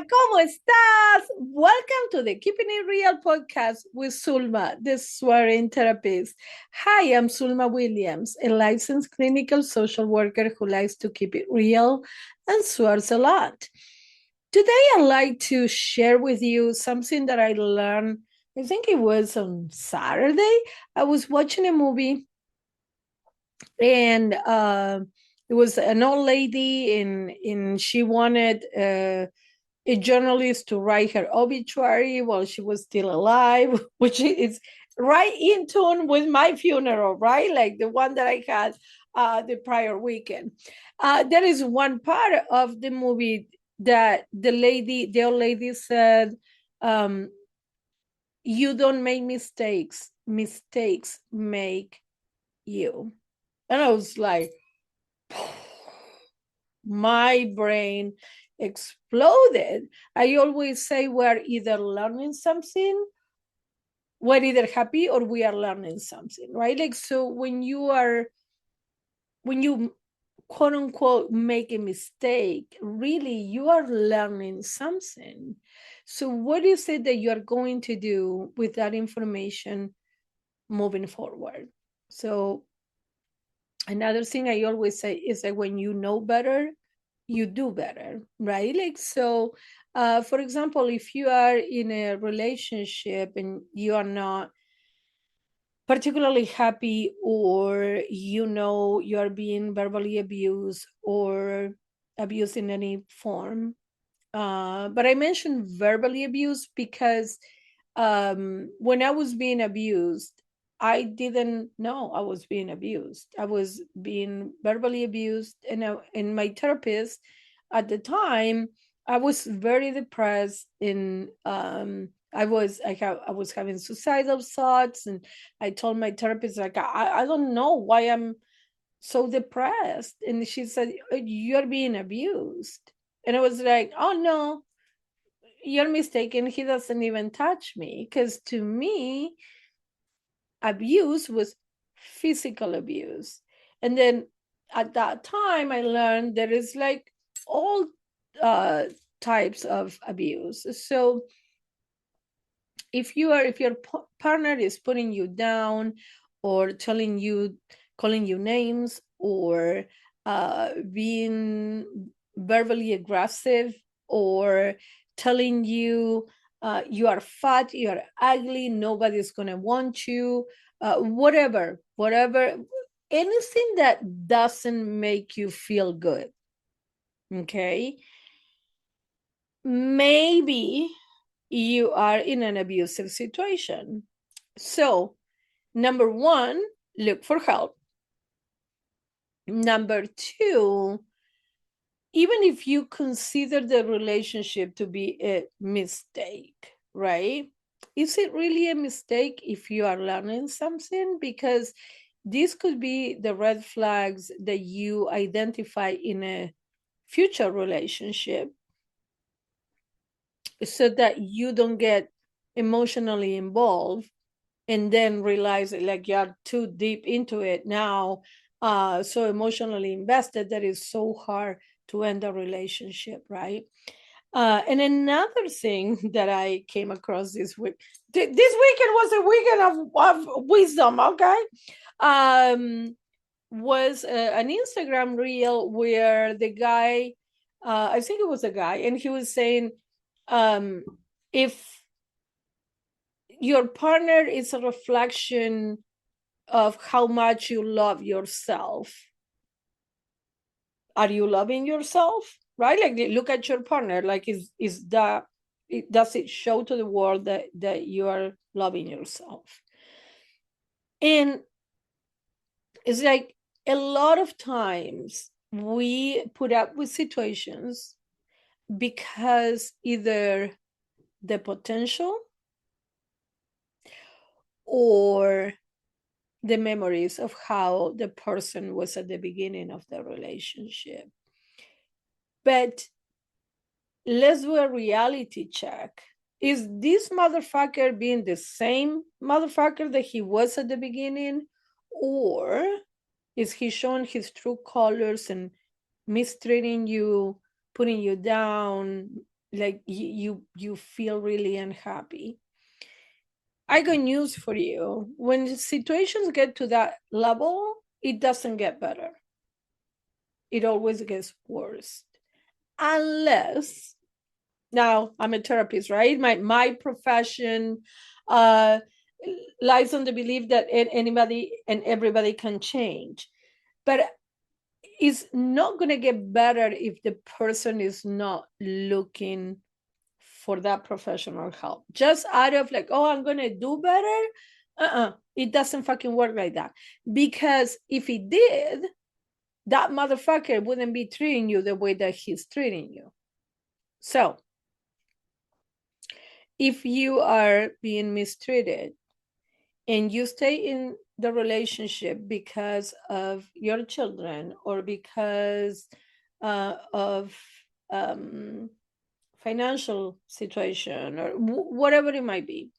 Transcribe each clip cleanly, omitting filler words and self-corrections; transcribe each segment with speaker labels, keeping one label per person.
Speaker 1: ¿cómo estás? Welcome to the Keeping It Real podcast with Sulma, the swearing therapist. Hi, I'm Sulma Williams, a licensed clinical social worker who likes to keep it real and swears a lot. Today, I'd like to share with you something that I learned. I think it was on Saturday. I was watching a movie and it was an old lady and she wanted a journalist to write her obituary while she was still alive, which is right in tune with my funeral, right? Like the one that I had the prior weekend. There is one part of the movie that the old lady said, you don't make mistakes, mistakes make you. And I was like, my brain exploded. I always say we're either learning something, we're either happy or we are learning something, right? Like, so when you quote unquote make a mistake, really you are learning something. So what is it that you're going to do with that information moving forward? So another thing I always say is that when you know better, you do better, right? Like, so, for example, if you are in a relationship and you are not particularly happy, or you are being verbally abused or abused in any form, but I mentioned verbally abused because when I was being abused, I didn't know I was being abused. I was being verbally abused, and my therapist at the time, I was very depressed, and I was having suicidal thoughts, and I told my therapist, like, I don't know why I'm so depressed, and she said, you're being abused, and I was like, oh no, you're mistaken. He doesn't even touch me, because to me, abuse was physical abuse. And then at that time, I learned there is like all uh, types of abuse. So if your partner is putting you down, or calling you names, or being verbally aggressive, or telling you you are fat, you are ugly, nobody's gonna want you, whatever, anything that doesn't make you feel good, okay, maybe you are in an abusive situation. So, number one, look for help. Number two, even if you consider the relationship to be a mistake, right? Is it really a mistake if you are learning something? Because this could be the red flags that you identify in a future relationship, so that you don't get emotionally involved and then realize like you're too deep into it now, so emotionally invested that it's so hard to end a relationship, right? And another thing that I came across this week, this weekend was a weekend of wisdom, okay? Was an Instagram reel where the guy, I think it was a guy, and he was saying, if your partner is a reflection of how much you love yourself, are you loving yourself, right? Like, look at your partner, like, is that, does it show to the world that you are loving yourself? And it's like a lot of times we put up with situations because either the potential or the memories of how the person was at the beginning of the relationship. But let's do a reality check. Is this motherfucker being the same motherfucker that he was at the beginning? Or is he showing his true colors and mistreating you, putting you down, like you feel really unhappy. I got news for you. When situations get to that level, it doesn't get better. It always gets worse. Unless, now I'm a therapist, right? My profession uh lies on the belief that anybody and everybody can change. But it's not going to get better if the person is not looking for that professional help. Just out of like, oh, I'm going to do better. It doesn't fucking work like that. Because if it did, that motherfucker wouldn't be treating you the way that he's treating you. So if you are being mistreated and you stay in the relationship because of your children or because of financial situation or whatever it might be,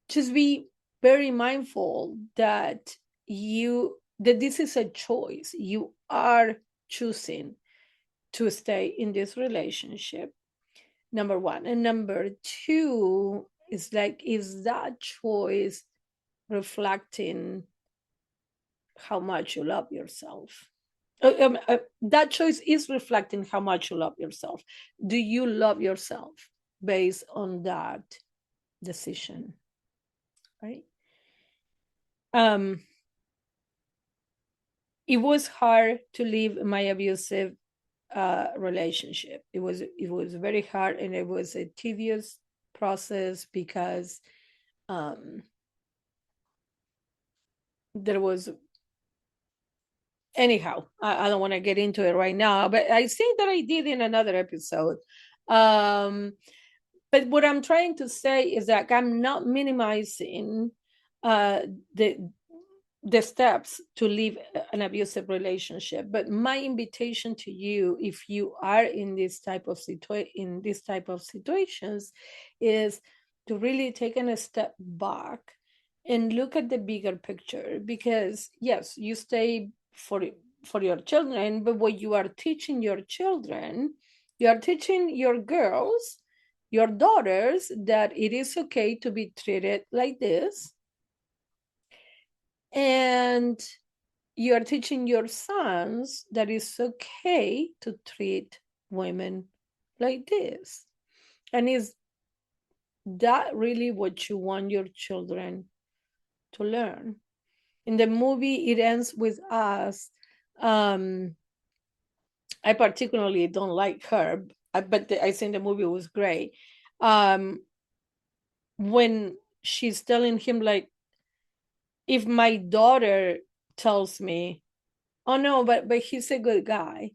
Speaker 1: just be very mindful that this is a choice. You are choosing to stay in this relationship, number one. And number two is like, is that choice reflecting how much you love yourself? That choice is reflecting how much you love yourself. Do you love yourself based on that decision? Right? Um, it was hard to leave my abusive relationship. It was very hard, and it was a tedious process because um, there was, anyhow, I don't want to get into it right now, but I think that I did in another episode. Um, but what I'm trying to say is that I'm not minimizing uh, the the steps to leave an abusive relationship, but my invitation to you, if you are in this type of situations, is to really take a step back and look at the bigger picture. Because yes, you stay for your children, but what you are teaching your children, you are teaching your girls, your daughters, that it is okay to be treated like this. And you are teaching your sons that it's okay to treat women like this. And is that really what you want your children to learn? In the movie, it ends with us. Um, I particularly don't like her, but I think the movie was great. Um, when she's telling him, like, if my daughter tells me, oh no, but he's a good guy,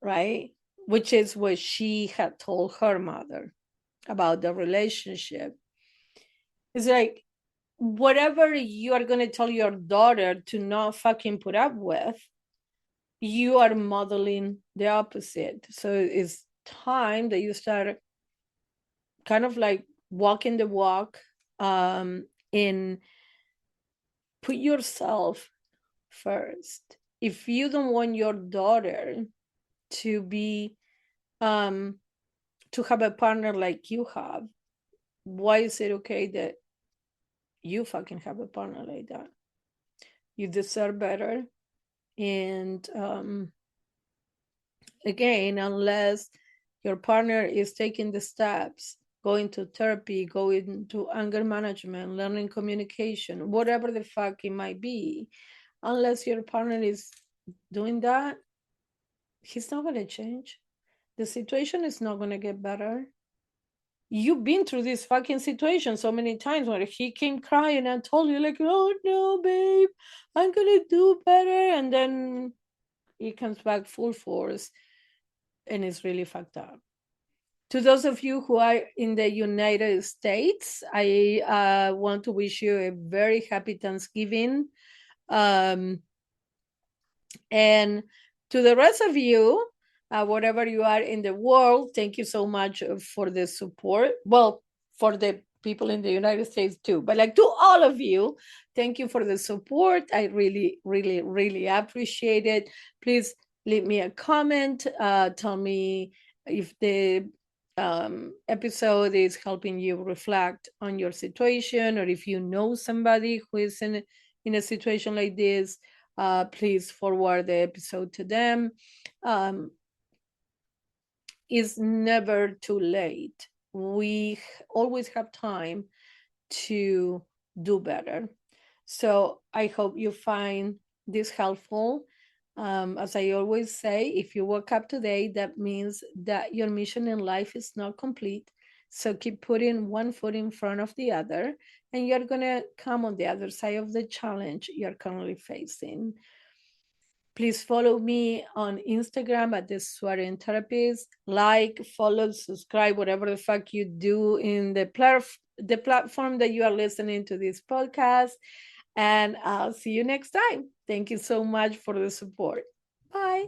Speaker 1: right? Which is what she had told her mother about the relationship. It's like, whatever you are going to tell your daughter to not fucking put up with, you are modeling the opposite. So it's time that you start kind of like walking the walk, and put yourself first. If you don't want your daughter to be um to have a partner like you have, why is it okay that you fucking have a partner like that? You deserve better. And again, unless your partner is taking the steps, going to therapy, going to anger management, learning communication, whatever the fuck it might be, unless your partner is doing that, he's not going to change. The situation is not going to get better. You've been through this fucking situation so many times where he came crying and told you, like, oh no, babe, I'm gonna do better, and then he comes back full force, and it's really fucked up. To those of you who are in the United States, I want to wish you a very happy Thanksgiving. um, And to the rest of you, whatever you are in the world, thank you so much for the support. Well, for the people in the United States too, but like, to all of you, thank you for the support. I really, really, really appreciate it. Please leave me a comment. Tell me If the episode is helping you reflect on your situation, or if you know somebody who is in a situation like this, please forward the episode to them. It's never too late. We always have time to do better. So I hope you find this helpful. As I always say, if you woke up today, that means that your mission in life is not complete. So keep putting one foot in front of the other, and you're going to come on the other side of the challenge you're currently facing. Please follow me on Instagram at the Swearing Therapist. Like, follow, subscribe, whatever the fuck you do in the platform that you are listening to this podcast. And I'll see you next time. Thank you so much for the support. Bye.